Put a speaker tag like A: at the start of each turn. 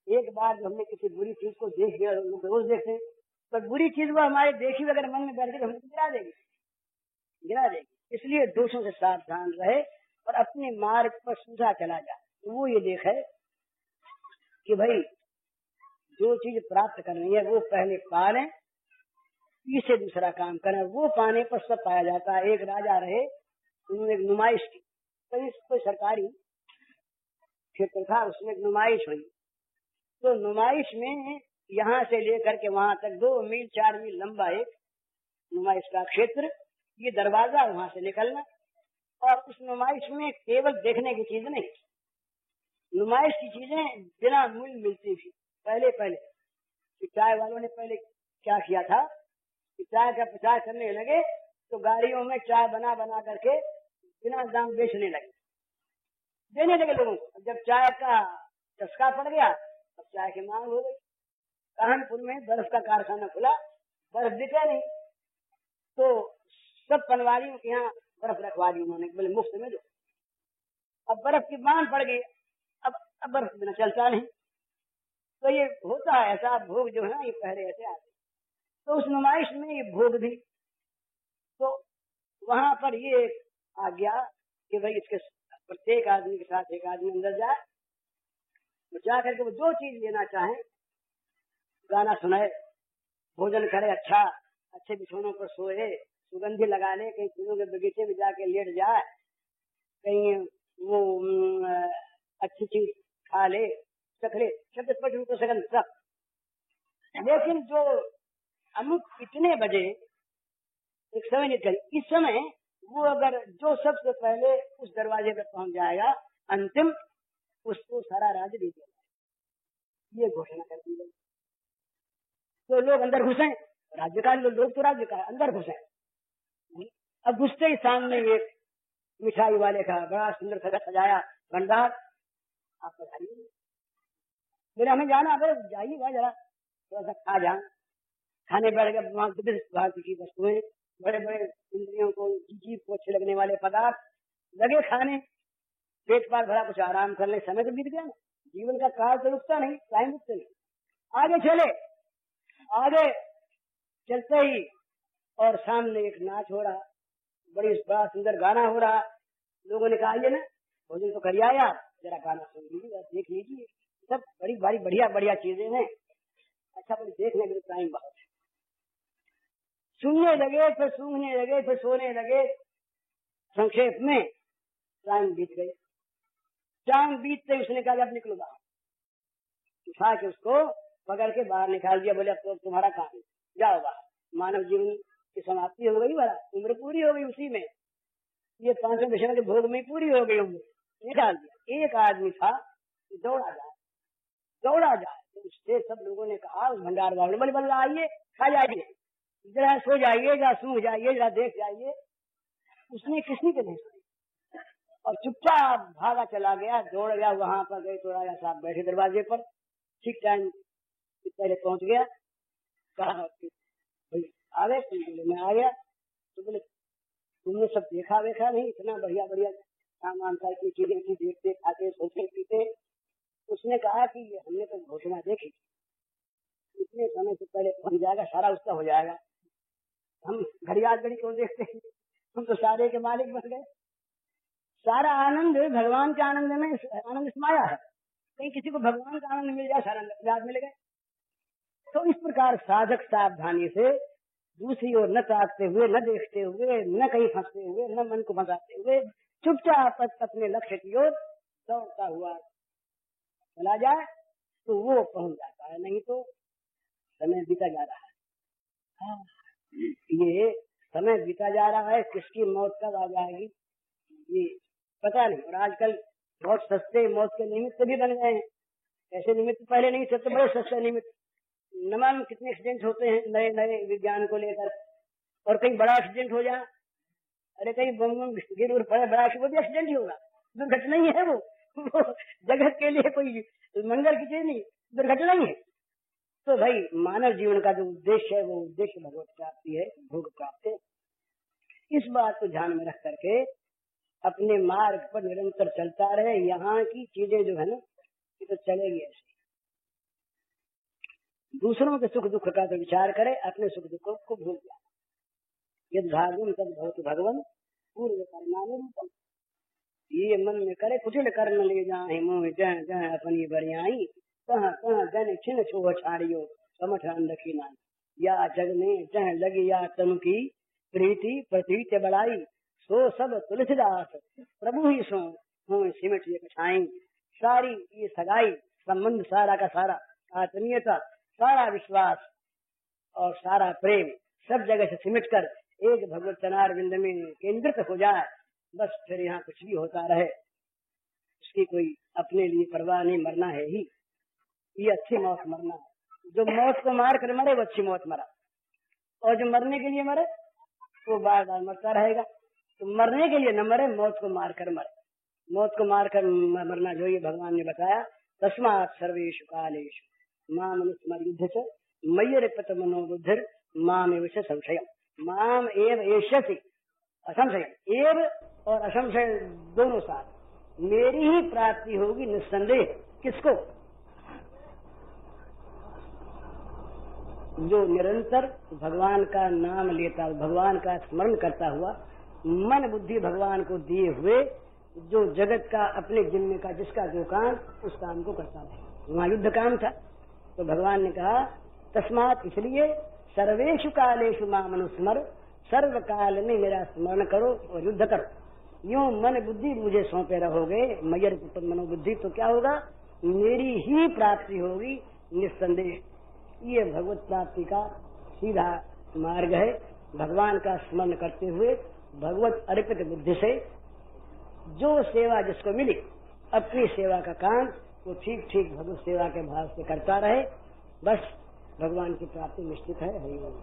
A: एक बार जो हमने किसी बुरी चीज को देख लिया, लोग रोज देखते हैं, पर बुरी चीज वो हमारे देखी हुई अगर मन में बैठ गई तो हमको गिरा देगी। इसलिए दोषों से सावधान रहे और अपने मार्ग पर सीधा चला जाए। वो ये देखे कि भाई जो चीज प्राप्त करनी है वो पहले पा लें, इसे दूसरा काम करें। वो पाने पर सब पाया जाता है। एक राजा रहे, उन्होंने एक नुमाइश की, तो कोई सरकारी क्षेत्र था, उसमें एक नुमाइश हुई। तो नुमाइश में यहाँ से लेकर के वहां तक 2 मील 4 मील लंबा एक नुमाइश का क्षेत्र, ये दरवाजा वहां से निकलना। और उस नुमाइश में केवल देखने की चीज नहीं, नुमाइश की चीजें बिना मूल्य मिलती थी। पहले चाय वालों ने पहले क्या किया था कि चाय का प्रचार करने लगे तो गाड़ियों में चाय बना बना करके बिना दाम बेचने लगे, देने लगे लोगों को। जब चाय का चस्का पड़ गया अब चाय की मांग हो गई। कानपुर में बर्फ का कारखाना खुला, बर्फ बिके नहीं, तो सब पनवारियों के यहाँ बर्फ रखवा दी उन्होंने, बोले मुफ्त में दो। अब बर्फ की मांग पड़ गई, अब बर्फ बिना चलता नहीं। तो ये होता है ऐसा, भोग जो है ना ये पहले ऐसे आते। तो उस नुमाइश में ये भोग भी, तो वहां पर ये आ गया कि भाई इसके प्रत्येक आदमी के साथ एक आदमी अंदर जाए, तो जा करके वो जो चीज लेना चाहे, गाना सुनाए, भोजन करे, अच्छे बिछौनों पर सोए, सुगंधी लगा ले, कहीं फूलों के बगीचे में जाके लेट जाए, कहीं वो अच्छी चीज खा ले, चखले, शब्द स्पष्ट रूप से सब। लेकिन जो अमुक इतने बजे एक समय निकल, इस समय वो अगर जो सबसे पहले उस दरवाजे पर पहुंच जाएगा अंतिम, उसको सारा राज्य दे देगा, ये घोषणा कर दी गई। तो लोग अंदर घुसे, राज्य का लोग तो राज्य का अंदर घुसे। अब घुसते ही सामने एक मिठाई वाले का बड़ा सुंदर सजाया भंडार, आप बताइए, मेरे हमें जाना, अगर जाइएगा जरा थोड़ा सा खा जाए। खाने बैठ गए, वहां भारत की वस्तुएं, बड़े बड़े इंद्रियों को जीभ को अच्छे लगने वाले पदार्थ लगे खाने, पेट पार भरा, कुछ आराम कर ले, समय तो बीत गया ना। जीवन का काल तो रुकता नहीं, टाइम रुकता नहीं। आगे चले, आगे चलते ही और सामने एक नाच हो रहा, बड़ा सुंदर गाना हो रहा। लोगों ने कहा ये ना भोजन तो करिए आया, जरा गाना सुन लीजिए, देख लीजिए, सब बड़ी बड़ी बढ़िया बढ़िया चीजें हैं। अच्छा बोले देखने के टाइम बहुत है। सुनने लगे, फिर सूंघने लगे, फिर सोने लगे। संक्षेप में टाइम बीत गई। टाइम बीतते उसने कहा अब निकलो बाहर, उठा के उसको पकड़ के बाहर निकाल दिया। बोले अब तो तुम्हारा काम है, जाओ बाहर। मानव जीवन की समाप्ति हो गई, बड़ा उम्र पूरी हो गई उसी में, ये 500 विषय के भोग में पूरी हो गई उम्र, निकाल दिया। एक आदमी था दौड़ा जाए, तो उससे सब लोगों ने कहा, उस भंडार वाले बोले बल्ला आइए, खा जाइए, जरा सो जाइए, जरा सूझ जाइए, जरा देख जाइए। उसने किसी के नहीं सुनी और चुपचाप भागा चला गया, दौड़ गया। वहां पर गए तो राजा साहब बैठे दरवाजे पर, ठीक टाइम पहले पहुंच गया। कहा आ गए? बोले मैं आ गया। तो बोले तुमने सब देखा वेखा नहीं, इतना बढ़िया बढ़िया सामान था, इतनी चीजें थी, देखते खाते सोते पीते। उसने कहा कि हमने तो घोषणा देखी, इतने समय से पहले पहुंच जाएगा, सारा उसका हो जाएगा। हम घड़ियाल घड़ी क्यों देखते हैं, हम तो सारे के मालिक बन गए। सारा आनंद भगवान के आनंद में आनंद समाया है, कहीं किसी को भगवान का आनंद मिल जाए, सारा याद मिल गए। तो इस प्रकार साधक सावधानी से दूसरी ओर न ताकते हुए, न देखते हुए, न कहीं फंसते हुए, न मन को फंसाते हुए, चुपचाप अपने लक्ष्य की ओर दौड़ता हुआ चला जाए तो वो पहुंच जाता है। नहीं तो समय बीता जा रहा है, ये समय बीता जा रहा है, किसकी मौत कब आ जाएगी ये पता नहीं। और आजकल बहुत सस्ते मौत के निमित्त भी बन गए हैं, ऐसे निमित्त पहले नहीं थे, तो बड़े सस्ते निमित्त। न मालूम कितने एक्सीडेंट होते हैं नए नए विज्ञान को लेकर, और कहीं बड़ा एक्सीडेंट हो जाए, अरे कहीं बम गिर उड़ पड़े बड़ा, वो भी एक्सीडेंट ही होगा, दुर्घटना ही है वो जगत के लिए कोई मंगल की चीज नहीं, दुर्घटना ही है। तो भाई मानव जीवन का जो उद्देश्य है वो उद्देश्य भगवत प्राप्ति है, भोग प्राप्ति है। इस बात को ध्यान में रख करके अपने मार्ग पर निरंतर चलता रहे। यहाँ की चीजें जो है ना ये तो चलेगी ऐसे, दूसरों के सुख दुख का तो विचार करे, अपने सुख दुख को भूल जाए। यद भाग्यम तद भवति भगवन पूर्व कर्मानुरूपम। ये मन में करे, कुटिल कर्म ले जाए मोह जह जह अपनी बरियाई, कहाँ कहाँ जन छिन छो छाड़ियो समठ रखी नाई। या जग में जह लगी या तनु की प्रीति प्रतीत बड़ाई, सो सब तुलसीदास प्रभु ही सो हो सिमट ये कछाई। सारी ये सगाई संबंध, सारा का सारा आत्मीयता, सारा विश्वास और सारा प्रेम सब जगह से सिमट कर एक भगवत चनार बिंद में केंद्रित हो जाए, बस फिर यहाँ कुछ भी होता रहे, उसकी कोई अपने लिए परवाह नहीं, मरना है ही, ये अच्छी मौत मरना है। जो मौत को मार कर मरे वो अच्छी मौत मरा, और जो मरने के लिए मरे वो बार बार मरता रहेगा। तो मरने के लिए न मरे, मौत को मार कर मरे। मौत को मार कर मरना जो ये भगवान ने बताया, तस्मात् सर्वेषु कालेषु माम अनुस्मर च मय्यर्पित मनोबुद्धिर माम एव च संशयम्। माम एव एष्यसि असंशय, एव और असंशय दोनों साथ मेरी ही प्राप्ति होगी निस्संदेह। किसको? जो निरंतर भगवान का नाम लेता, भगवान का स्मरण करता हुआ, मन बुद्धि भगवान को दिए हुए, जो जगत का अपने जिम्मे का जिसका जो काम, उस काम को करता है। वहाँ युद्ध काम था, तो भगवान ने कहा तस्मात्, इसलिए सर्वेषु कालेषु माम अनुस्मर, सर्व काल में मेरा स्मरण करो और युद्ध करो। यूं मन बुद्धि मुझे सौंपे रहोगे, मयर मनोबुद्धि, तो क्या होगा? मेरी ही प्राप्ति होगी निस्संदेह। ये भगवत प्राप्ति का सीधा मार्ग है। भगवान का स्मरण करते हुए भगवत अर्पित बुद्धि से जो सेवा जिसको मिली, अपनी सेवा का काम वो ठीक ठीक भगवत सेवा के भाव से करता रहे, बस भगवान की प्राप्ति निश्चित है। हरि ओम।